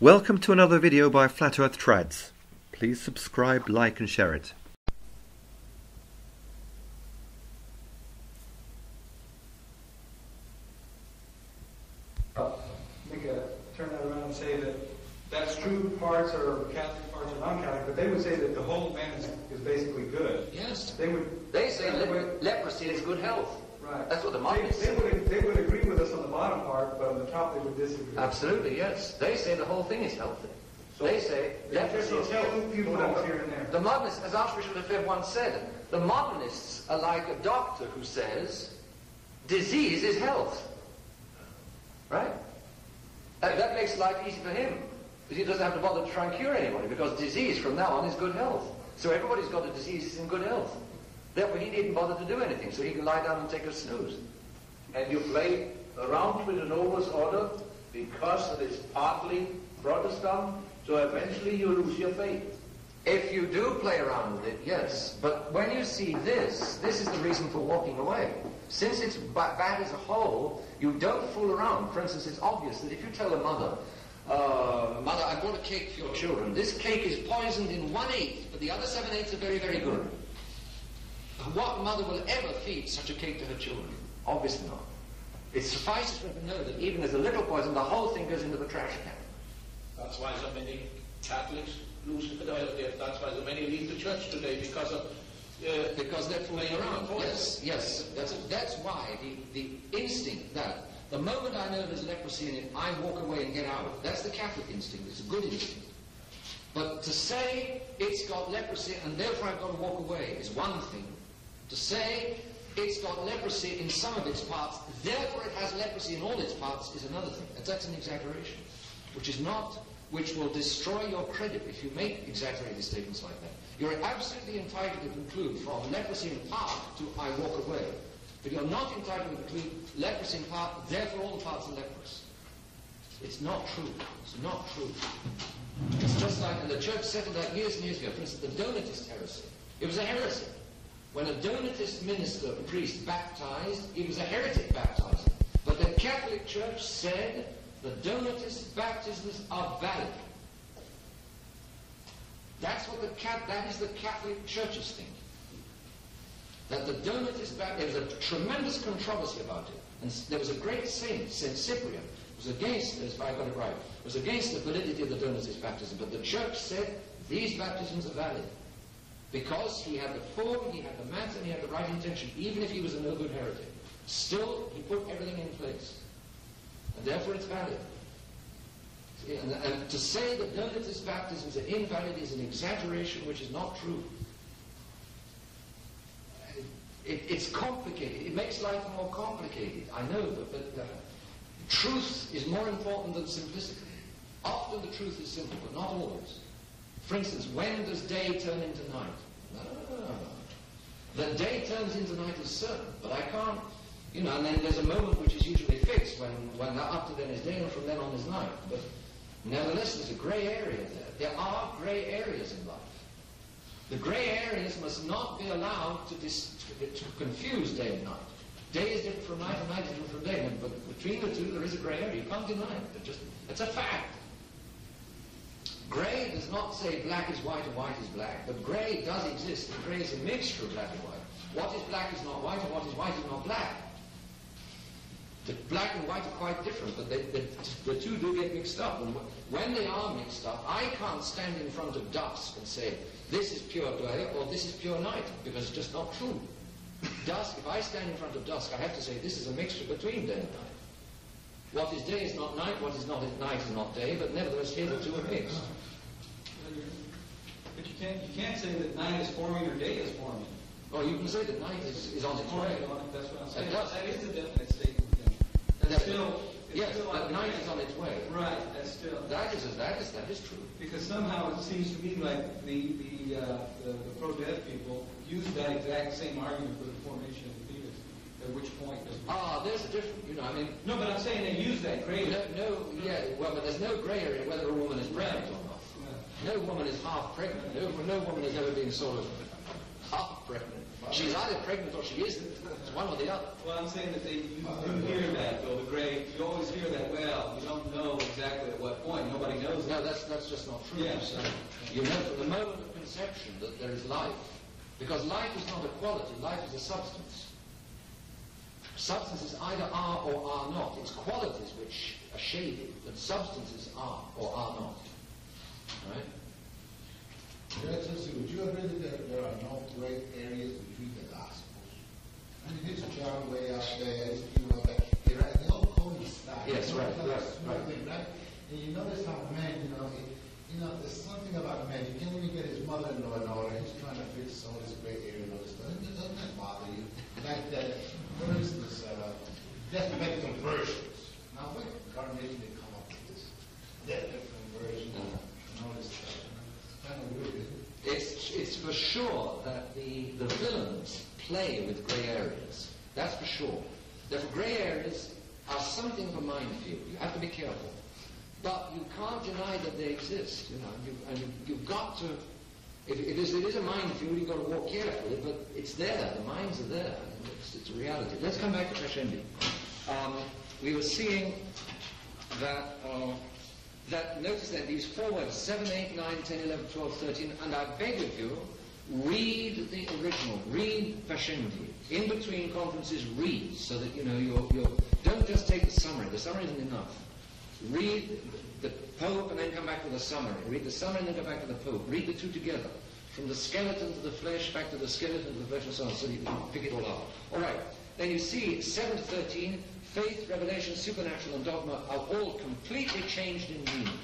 Welcome to another video by Flat Earth Trads. Please subscribe, like and share it. Turn that around and say that that's true parts are Catholic, parts are non-Catholic, but they would say that the whole man is basically good. Yes. They say leprosy is good health. Right. That's what the Modernists say. They would agree with us on the bottom part, but on the top they would disagree. Absolutely, yes. They say the whole thing is healthy. So they say leprosy is healthy. Here and there. The Modernists, as Archbishop Lefebvre once said, the Modernists are like a doctor who says disease is health. Right? That makes life easy for him, because he doesn't have to bother to try and cure anybody, because disease from now on is good health. So everybody's got a disease is in good health. Therefore he needn't bother to do anything, so he can lie down and take a snooze. And you play around with the Novus Order because it is partly Protestant, so eventually you lose your faith. If you do play around with it, yes. But when you see this is the reason for walking away. Since it's bad as a whole, you don't fool around. For instance, it's obvious that if you tell a mother, Mother, I brought a cake for your children. This cake is poisoned in 1/8, but the other 7/8 are very, very good. What mother will ever feed such a cake to her children? Obviously not. It suffices for her to know that even there's a little poison, the whole thing goes into the trash can. That's why so many Catholics lose fidelity. That's why so many leave the church today, because they're fooling around. Yes. That's why the instinct that the moment I know there's leprosy in it, I walk away and get out. That's the Catholic instinct. It's a good instinct. But to say it's got leprosy and therefore I've got to walk away is one thing. To say it's got leprosy in some of its parts, therefore it has leprosy in all its parts is another thing. That's an exaggeration, which will destroy your credit if you make exaggerated statements like that. You're absolutely entitled to conclude from leprosy in part to I walk away. But you're not entitled to conclude leprosy in part, therefore all the parts are leprous. It's not true. It's not true. It's just like, and the church settled that years and years ago. For instance, the Donatist heresy. It was a heresy. When a Donatist minister, a priest, baptized, he was a heretic baptizing. But the Catholic Church said the Donatist baptisms are valid. That is the Catholic Church's thing. That the Donatist baptism, there was a tremendous controversy about it. And there was a great saint, Saint Cyprian, was against, if I got it right, was against the validity of the Donatist baptism. But the Church said these baptisms are valid. Because he had the form, he had the matter, and he had the right intention, even if he was a no good heretic. Still, he put everything in place. And therefore it's valid. And to say that Donatist baptisms are invalid is an exaggeration which is not true. It's complicated. It makes life more complicated. I know, but truth is more important than simplicity. Often the truth is simple, but not always. For instance, when does day turn into night? No. The day turns into night is certain, but I can't, and then there's a moment which is usually fixed when up to then is day and from then on is night. But nevertheless, there's a grey area there. There are grey areas in life. The grey areas must not be allowed to confuse day and night. Day is different from night and night is different from day. But between the two, there is a grey area. You can't deny it. It's a fact. Grey does not say black is white and white is black, but grey does exist. And grey is a mixture of black and white. What is black is not white, and what is white is not black. The black and white are quite different, but the two do get mixed up. And when they are mixed up, I can't stand in front of dusk and say, this is pure day or this is pure night, because it's just not true. Dusk, if I stand in front of dusk, I have to say this is a mixture between day and night. What is day is not night, what is not night is not day, but nevertheless here the two are mixed. But you can't say that night is forming or day is forming. Oh, you can say that night is on its way. That's what I'm saying. That is a definite statement. Yes, but night is on its way. Right, that's still. That is true. Because somehow it seems to me like the pro-death people use that exact same argument for the formation of the fetus. At which point does there's a different, No, but I'm saying they use that gray area. But there's no gray area whether a woman is pregnant or not. No woman is half pregnant. No woman has ever been sort of half pregnant. She's either pregnant or she isn't. It's one or the other. Well, I'm saying that you do hear that, though, the gray. You always hear that, well, you don't know exactly at what point. Nobody knows No, that's just not true. Yes. You know from the moment of conception that there is life. Because life is not a quality, life is a substance. Substances either are or are not. It's qualities which are shaded, but substances are or are not. Right? Would you agree that there are no great areas between the Gospels? I mean, here's John way out there, they all coincide. Yes, right. And you notice how man, there's something about man. You can't even get his mother-in-law in order. He's trying to fix all this gray area and all this stuff. Doesn't that bother you? Like that, for instance, death method conversions. Now, what incarnation did come up with this? Death method conversion and all this stuff. Kind of weird, isn't it? It's for sure that the villains play with grey areas. That's for sure. Therefore, grey areas are something of a minefield. You have to be careful. But you can't deny that they exist, you've got to, if it is a minefield, you've got to walk carefully, but it's there, the mines are there, it's a reality. Let's come back to Pashendi. We were seeing that notice then these 4 words, 7, 8, 9, 10, 11, 12, 13, and I beg of you, read the original, read Pashendi. In between conferences, read, so that, you're don't just take the summary isn't enough. Read the Pope and then come back to the summary. Read the summary and then go back to the Pope. Read the two together. From the skeleton to the flesh, back to the skeleton to the flesh, and so on, so you can pick it all up. All right. Then you see 7 to 13, faith, revelation, supernatural, and dogma are all completely changed in meaning.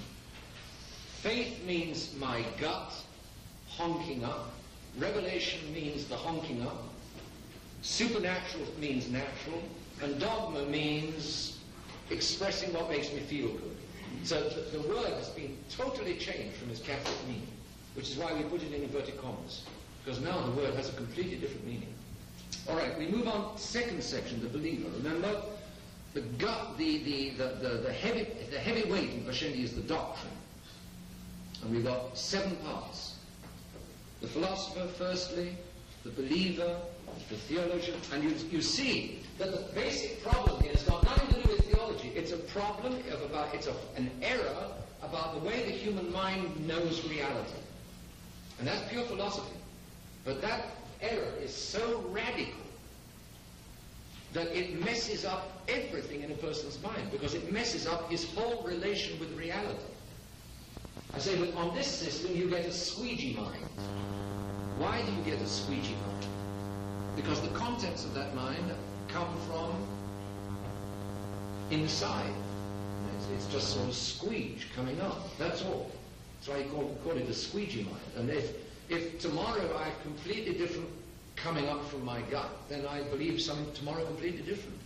Faith means my gut honking up. Revelation means the honking up. Supernatural means natural. And dogma means expressing what makes me feel good. So the word has been totally changed from its Catholic meaning, which is why we put it in inverted commas, because now the word has a completely different meaning. All right, we move on. Second section, the believer. Remember, the heavy weight in Pashendi is the doctrine, and we've got 7 parts: the philosopher, firstly, the believer, the theologian, and you see that the basic problem here has got nothing to do with theology. It's a problem an error about the way the human mind knows reality. And that's pure philosophy. But that error is so radical that it messes up everything in a person's mind, because it messes up his whole relation with reality. I say that on this system you get a squeegee mind. Why do you get a squeegee mind? Because the contents of that mind come from inside. It's just sort of squeege coming up. That's all. That's why you call it a squeegee mind. And if tomorrow I have completely different coming up from my gut, then I believe something tomorrow completely different.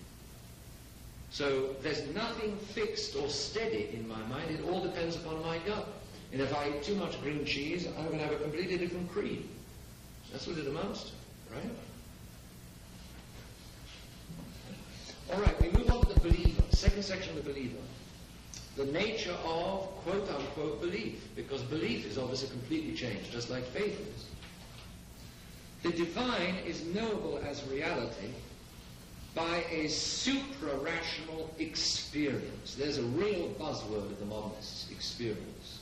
So there's nothing fixed or steady in my mind. It all depends upon my gut. And if I eat too much green cheese, I'm going to have a completely different creed. That's what it amounts to, right? All right, we move on to the believer. Second section, the believer. The nature of quote-unquote belief, because belief is obviously completely changed, just like faith is. The divine is knowable as reality by a supra-rational experience. There's a real buzzword of the modernists, experience.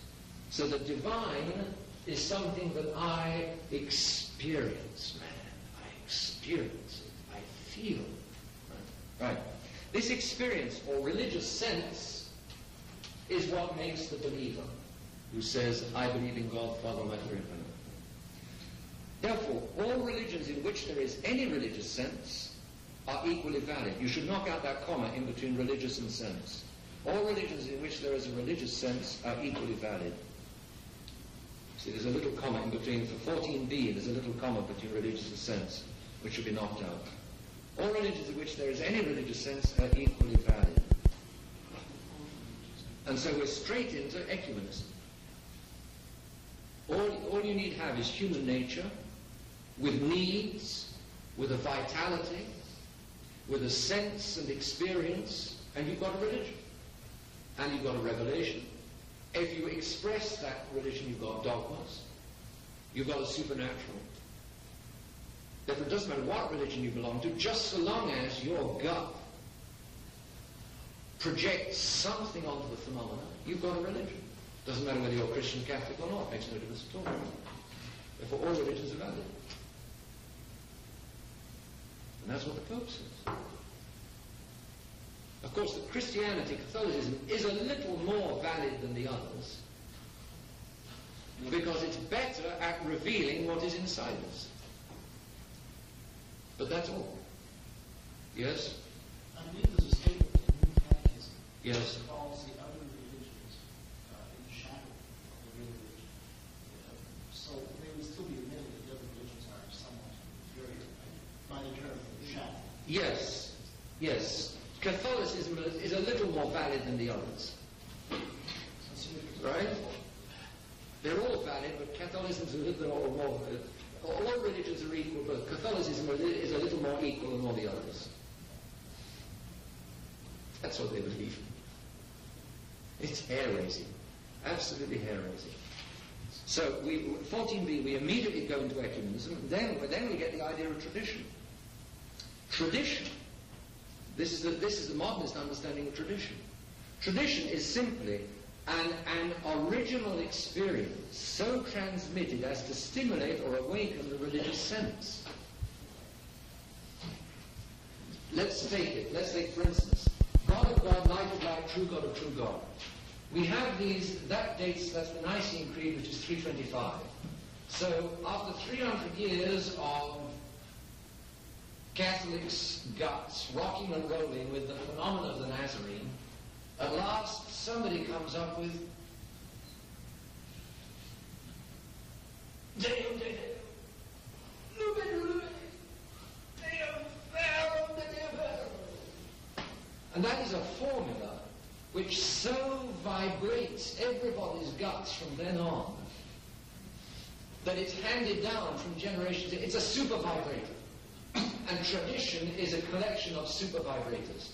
So the divine is something that I experience, man. I experience it. I feel it. Right. This experience or religious sense is what makes the believer, who says, I believe in God, Father, Almighty, Infinite. Therefore, all religions in which there is any religious sense are equally valid. You should knock out that comma in between religious and sense. All religions in which there is a religious sense are equally valid. See, there's a little comma in between, for 14b, there's a little comma between religious and sense, which should be knocked out. All religions in which there is any religious sense are equally valid. And so we're straight into ecumenism. All you need have is human nature, with needs, with a vitality, with a sense and experience, and you've got a religion. And you've got a revelation. If you express that religion, you've got dogmas. You've got a supernatural. Therefore, it doesn't matter what religion you belong to, just so long as your gut projects something onto the phenomena, you've got a religion. Doesn't matter whether you're Christian, Catholic or not. It makes no difference at all. Therefore, all religions are valid. And that's what the Pope says. Of course, the Christianity, Catholicism, is a little more valid than the others because it's better at revealing what is inside us. But that's all. Yes? I believe there's a statement in the New Catechism Yes. that calls the other religions in the shadow of the real religion. So they would still be admitted that the other religions are somewhat inferior by the term shadow. Yes. Yes. Catholicism is a little more valid than the others. Right? They're all valid, but Catholicism is a little more. All religions are equal, but Catholicism is a little more equal than all the others. That's what they believe. It's hair-raising. Absolutely hair-raising. So, 14b, we immediately go into ecumenism. Then we get the idea of tradition. Tradition. This is the modernist understanding of tradition. Tradition is simply an original experience so transmitted as to stimulate or awaken the religious sense. Let's take it. Let's take, for instance, God of God, light of light, true God of true God. We have that's the Nicene Creed, which is 325. So, after 300 years of Catholics' guts rocking and rolling with the phenomenon of the Nazarene, at last somebody comes up with Deum de Deum, Lumen Lumen, Deum Verum de Deum Verum. And that is a formula which so vibrates everybody's guts from then on that it's handed down from generation to... It's a super vibrator. And tradition is a collection of super vibrators.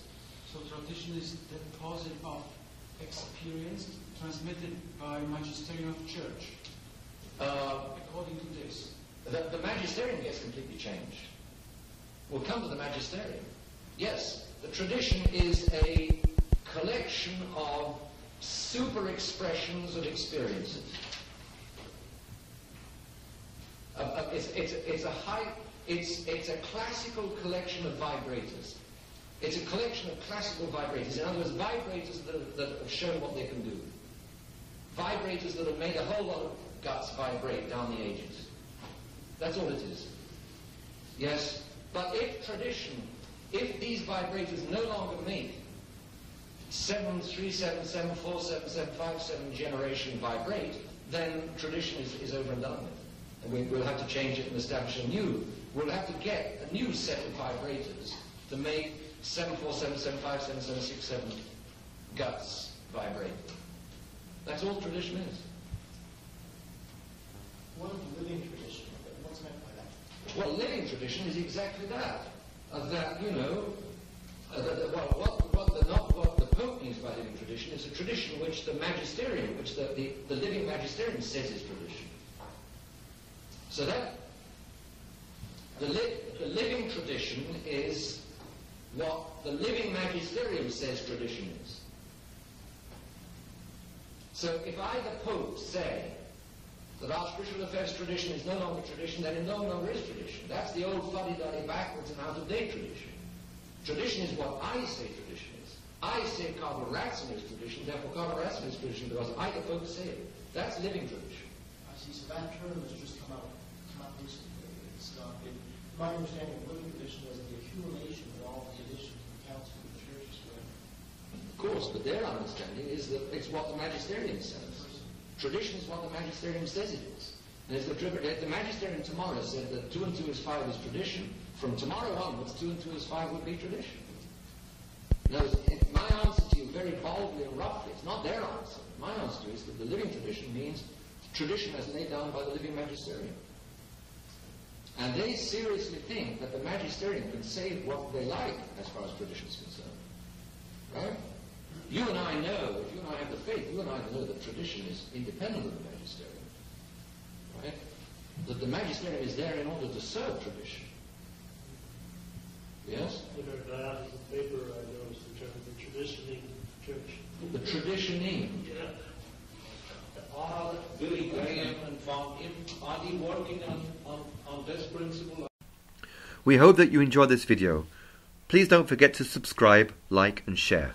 So tradition is the deposit of experience transmitted by magisterium of church. According to this. The magisterium gets completely changed. We'll come to the magisterium. Yes, the tradition is a collection of super expressions of experiences. It's a classical collection of vibrators. It's a collection of classical vibrators. In other words, vibrators that have shown what they can do. Vibrators that have made a whole lot of guts vibrate down the ages. That's all it is. Yes? But if these vibrators no longer make 7, 3, 7, 7, 4, 7, 7, 5, 7 generation vibrate, then tradition is over and done with. And we'll have to change it and establish a new. We'll have to get a new set of vibrators to make 7, 4, 7, 7, 5, 7, 7, 6, 7 guts vibrate. That's all tradition is. What is living tradition? What's meant by that? Well, living tradition is exactly that. That, you know, what the Pope means by living tradition is a tradition which the magisterium, which the living magisterium says is tradition. So that the living tradition is what the living magisterium says tradition is. So if I, the Pope, say that our spiritual affairs tradition is no longer tradition, then it no longer is tradition. That's the old fuddy-duddy backwards and out-of-date tradition. Tradition is what I say tradition is. I say Cardinal Ratzinger is tradition, therefore Cardinal Ratzinger is tradition because I, the Pope, say it. That's living tradition. I see. So that term has just come out recently. It's my understanding of living tradition was the accumulation of all the additions and counts of the churches. Of course, but their understanding is that it's what the magisterium says. Tradition is what the magisterium says it is. And if the magisterium tomorrow said that 2 and 2 is 5 is tradition, from tomorrow onwards 2 and 2 is 5 would be tradition. Now, my answer to you very boldly and roughly, it's not their answer. My answer to you is that the living tradition means tradition as laid down by the living magisterium. And they seriously think that the magisterium can say what they like as far as tradition is concerned. Right? You and I know, if you and I have the faith, you and I know that tradition is independent of the magisterium. Right? That the magisterium is there in order to serve tradition. Yes? In our diocese paper, I noticed the term the traditioning church. The traditioning. Yeah. Billy Graham and found him. Are they working on this principle? We hope that you enjoyed this video. Please don't forget to subscribe, like and share.